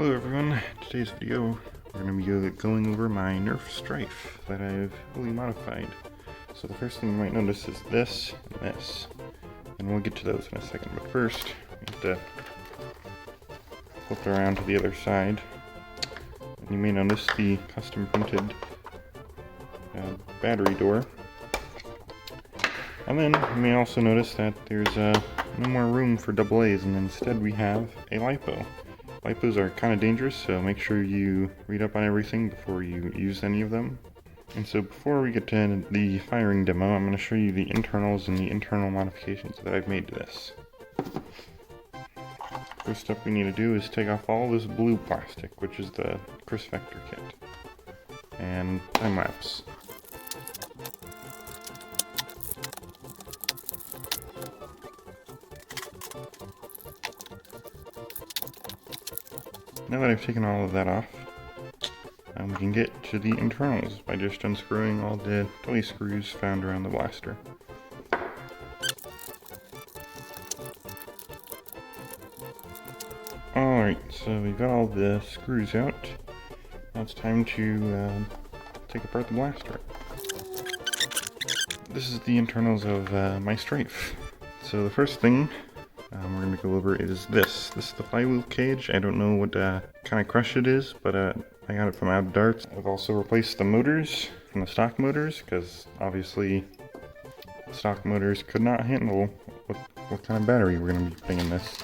Hello everyone, in today's video we're going to be going over my Nerf Stryfe that I've fully modified. So the first thing you might notice is this and this, and we'll get to those in a second, but first we have to flip it around to the other side. And you may notice the custom printed battery door. And then you may also notice that there's no more room for AA's, and instead we have a Lipo. Lipos are kind of dangerous, so make sure you read up on everything before you use any of them. And so before we get to the firing demo, I'm going to show you the internals and the internal modifications that I've made to this. First step we need to do is take off all this blue plastic, which is the Kriss Vector kit, and time lapse. Now that I've taken all of that off, we can get to the internals by just unscrewing all the pulley screws found around the blaster. Alright, so we've got all the screws out. Now it's time to take apart the blaster. This is the internals of my Stryfe. So the first thing we're going to go over is this. This is the flywheel cage. I don't know what kind of crush it is, but I got it from Out of Darts. I've also replaced the motors from the stock motors, because obviously stock motors could not handle what kind of battery we're going to be putting in this.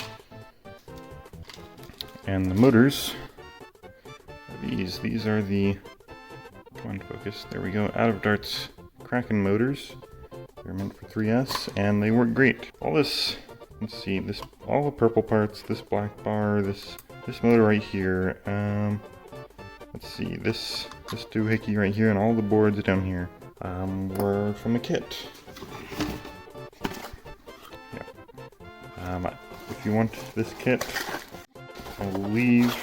And the motors are these. These are the, come on focus, there we go, Out of Darts Kraken motors. They're meant for 3S, and they work great. All this, let's see, this, all the purple parts, this black bar, this motor right here, let's see, this doohickey right here, and all the boards down here, were from the kit. Yeah. If you want this kit, I will leave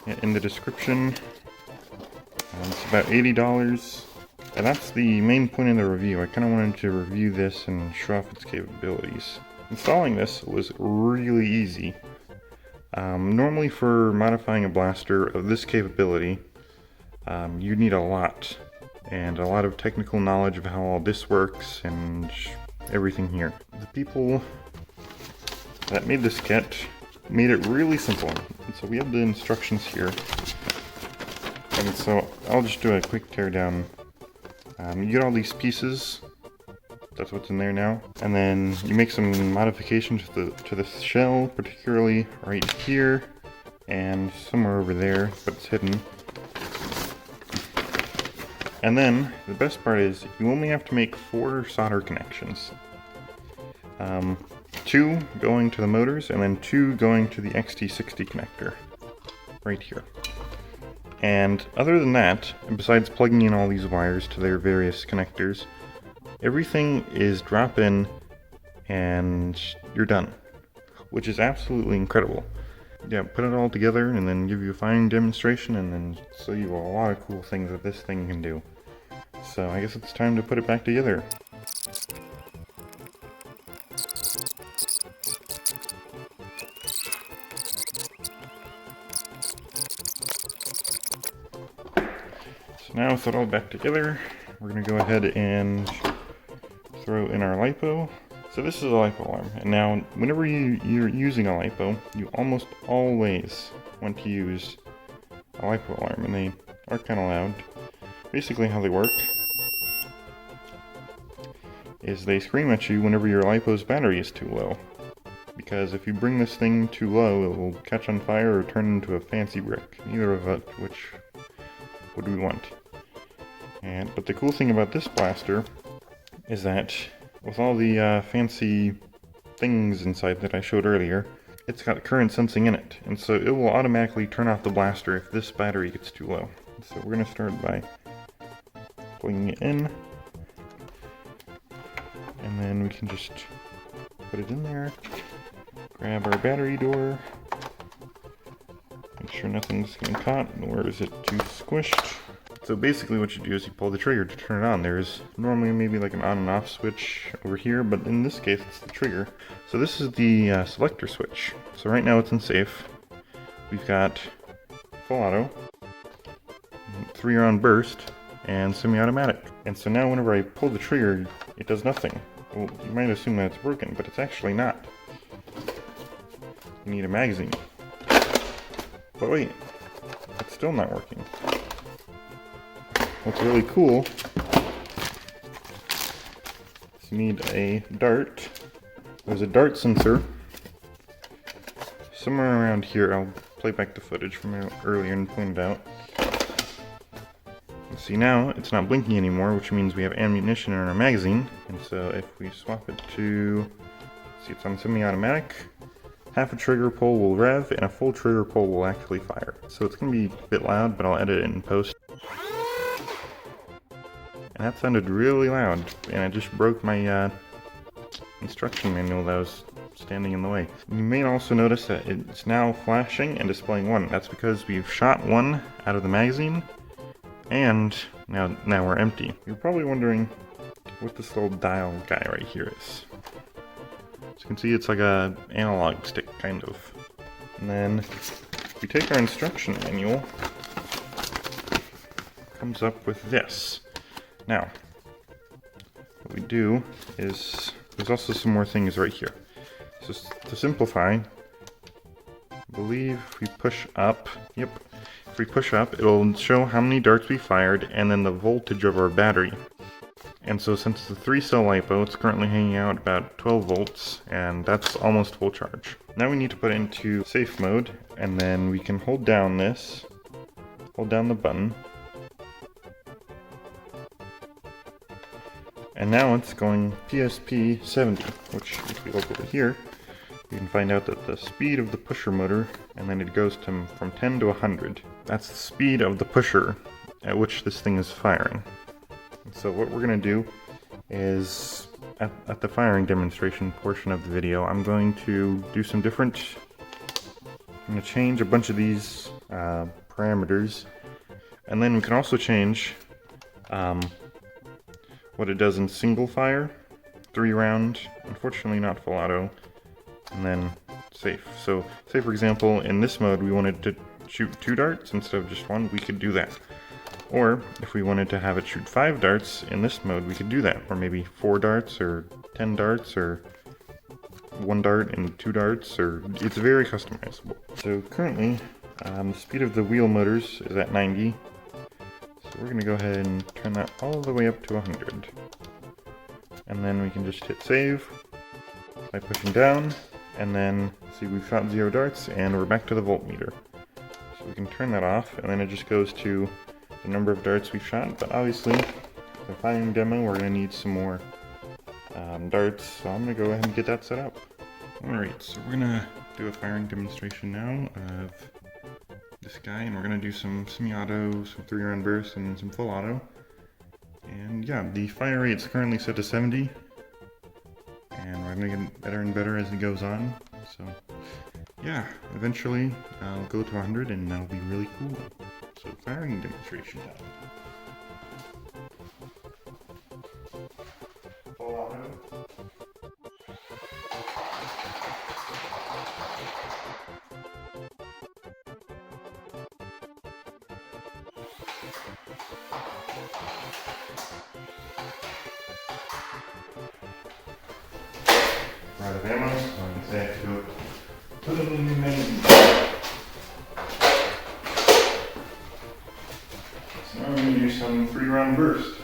it in the description. It's about $80. And that's the main point of the review. I kind of wanted to review this and show off its capabilities. Installing this was really easy. Normally for modifying a blaster of this capability, you need a lot of technical knowledge of how all this works and everything here. The people that made this kit made it really simple. And so we have the instructions here. And so I'll just do a quick teardown. You get all these pieces, that's what's in there now, and then you make some modifications to the shell, particularly right here and somewhere over there, but it's hidden. And then the best part is you only have to make 4 solder connections. 2 going to the motors, and then 2 going to the XT60 connector right here. And other than that, besides plugging in all these wires to their various connectors, everything is drop in and you're done, which is absolutely incredible. Yeah, put it all together and then give you a firing demonstration and then show you a lot of cool things that this thing can do. So I guess it's time to put it back together. So now with it all back together, we're going to go ahead and throw in our Lipo. So this is a Lipo alarm, and now whenever you're using a Lipo, you almost always want to use a Lipo alarm, and they are kind of loud. Basically how they work is they scream at you whenever your Lipo's battery is too low. Because if you bring this thing too low, it will catch on fire or turn into a fancy brick. Either of which would we want. But the cool thing about this blaster is that with all the fancy things inside that I showed earlier, it's got current sensing in it, and so it will automatically turn off the blaster if this battery gets too low. So we're going to start by plugging it in, and then we can just put it in there, grab our battery door, make sure nothing's getting caught, nor is it too squished. So basically what you do is you pull the trigger to turn it on. There's normally maybe like an on and off switch over here, but in this case it's the trigger. So this is the selector switch. So right now it's in safe. we've got full auto, 3-round burst, and semi-automatic. And so now whenever I pull the trigger, it does nothing. Well, you might assume that it's broken, but it's actually not. You need a magazine. But wait, it's still not working. What's really cool is you need a dart. There's a dart sensor somewhere around here. I'll play back the footage from earlier and point it out. See, now it's not blinking anymore, which means we have ammunition in our magazine. And so if we swap it to, see, it's on semi-automatic, half a trigger pull will rev and a full trigger pull will actually fire. So it's going to be a bit loud, but I'll edit it in post. And that sounded really loud, and I just broke my instruction manual that was standing in the way. You may also notice that it's now flashing and displaying 1. That's because we've shot 1 out of the magazine, and now we're empty. You're probably wondering what this little dial guy right here is. As you can see, it's like a analog stick, kind of. And then if we take our instruction manual, it comes up with this. Now, what we do is, there's also some more things right here. So to simplify, I believe if we push up, yep, if we push up, it'll show how many darts we fired and then the voltage of our battery. And so since it's a 3-cell Lipo, it's currently hanging out about 12 volts, and that's almost full charge. Now we need to put it into safe mode, and then we can hold down this, hold down the button, and now it's going PSP 70, which if we look over here, you can find out that the speed of the pusher motor, and then it goes to from 10 to 100. That's the speed of the pusher at which this thing is firing. And so what we're going to do is, at the firing demonstration portion of the video, I'm going to do some different, I'm going to change a bunch of these parameters, and then we can also change what it does in single fire, 3-round, unfortunately not full auto, and then safe. So say for example in this mode we wanted to shoot 2 darts instead of just 1, we could do that. Or if we wanted to have it shoot 5 darts in this mode, we could do that. Or maybe 4 darts or 10 darts or 1 dart and 2 darts, or it's very customizable. So currently the speed of the wheel motors is at 90. So we're going to go ahead and turn that all the way up to 100. And then we can just hit save by pushing down, and then see we've shot 0 darts and we're back to the voltmeter. So we can turn that off, and then it just goes to the number of darts we've shot, but obviously for the firing demo we're going to need some more darts, so I'm going to go ahead and get that set up. Alright, so we're going to do a firing demonstration now of this guy, and we're going to do some semi-auto, some 3-round bursts, and some full auto. And yeah, the fire rate's currently set to 70, and we're going to get better and better as it goes on. So yeah, eventually I'll go to 100 and that'll be really cool. So firing demonstration time. Full auto. Out of ammo, so I'm going to say I have to go put it in the magazine. So now I'm going to do some 3-round burst.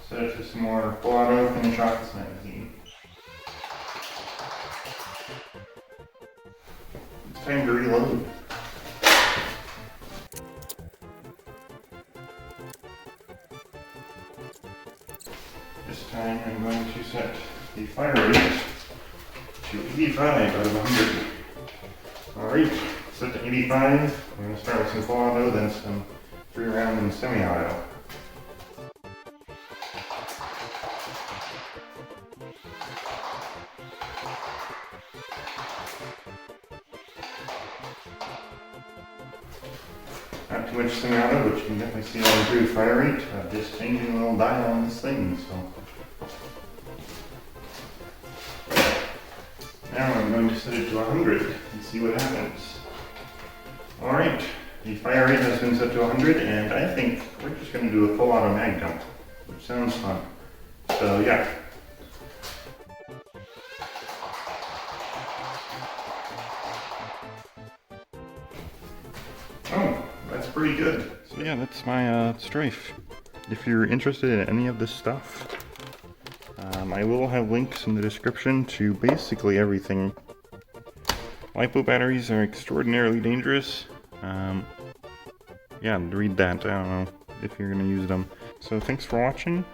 Set it to some more full auto, finish off this magazine. It's time to reload. This time I'm going to set the fire rate to 85 out of 100. Alright, set to 85. I'm going to start with some full auto, then some 3-round and semi-auto. Not too much thing out of, but you can definitely see the improved fire rate. Just changing a little dial on this thing, so. Now I'm going to set it to 100 and see what happens. Alright, the fire rate has been set to 100, and I think we're just going to do a full auto mag dump, which sounds fun. So yeah. Oh, that's pretty good. So yeah, that's my Stryfe. If you're interested in any of this stuff, I will have links in the description to basically everything. Lipo batteries are extraordinarily dangerous. Yeah, read that, I don't know if you're gonna use them. So thanks for watching.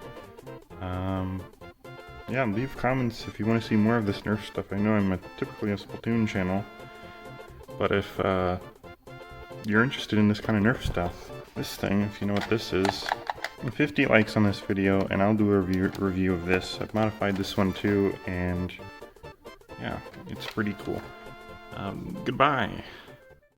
Yeah, leave comments if you want to see more of this Nerf stuff. I know I'm typically a Splatoon channel, but if you're interested in this kind of Nerf stuff, this thing, if you know what this is, 50 likes on this video and I'll do a review of this. I've modified this one too, and yeah, it's pretty cool. Goodbye.